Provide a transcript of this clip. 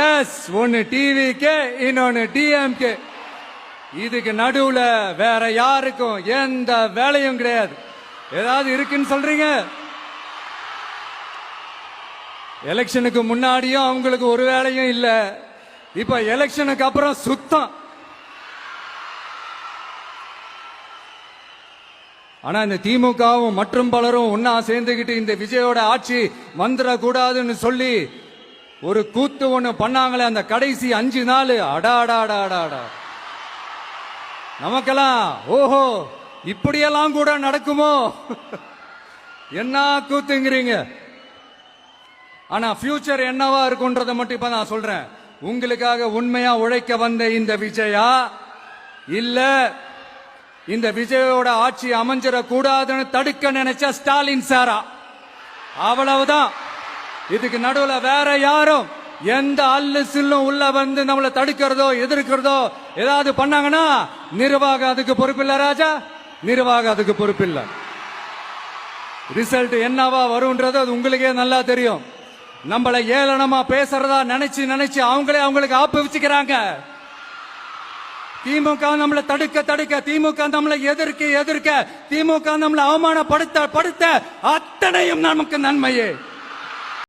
S, ஒன்னு டிவிக்கு, இன்னொன்னு டிஎம்கே. இதுக்கு நடுவுல வேற யாருக்கும் எந்த வேலையும் கிடையாது. ஏதாவது இருக்குன்னு சொல்றீங்க? எலெக்ஷனுக்கு முன்னாடியும் அவங்களுக்கு ஒரு வேலையும் இல்ல. இப்ப எலெக்ஷனுக்கு அப்புறம் சுத்தம். ஆனா இந்த திமுகவும் மற்றும் பலரும் ஒன்னா சேர்ந்துகிட்டு இந்த விஜயோட ஆட்சி வந்துடக்கூடாதுன்னு சொல்லி ஒரு கூத்து ஒண்ணு பண்ணாங்களே அந்த கடைசி 5 நாள். அடாடாடாடாடா, நமக்கெல்லாம் ஓஹோ இப்படியெல்லாம் கூட நடக்குமோ என்ன கூத்துங்கிறீங்க. ஆனா ஃபியூச்சர் என்னவா இருக்கும்ன்றத மட்டும் இப்ப நான் சொல்றேன். உங்களுக்காக உண்மையா உழைக்க வந்த இந்த விஜயா, இல்ல இந்த விஜயோட ஆட்சி அமைஞ்சிட கூடாதுன்னு தடுக்க நினைச்ச ஸ்டாலின் சாரா? அவ்வளவுதான். இதுக்கு நடுவுல வேற யாரும் எந்த அல்லு சில்லும் உள்ள வந்து நம்மளை தடுக்கிறதோ எதிர்க்கிறதோ ஏதாவது பண்ணாங்கன்னா நிர்வாகம் அதுக்கு பொறுப்பில்ல ராஜா, நிர்வாகம் அதுக்கு பொறுப்பில்ல. ரிசல்ட் என்னவா வரும்ன்றது அது உங்களுக்கே நல்லா தெரியும். நம்மளை ஏளனமா பேசுறதா நினைச்சு நினைச்சு அவங்களுக்கு ஆப்பு வச்சுக்கிறாங்க. திமுக நம்மளை தடுக்க திமுக நம்மளை எதிர்க்க திமுக நம்மளை அவமானப்படுத்த அத்தனையும் நமக்கு நன்மையே.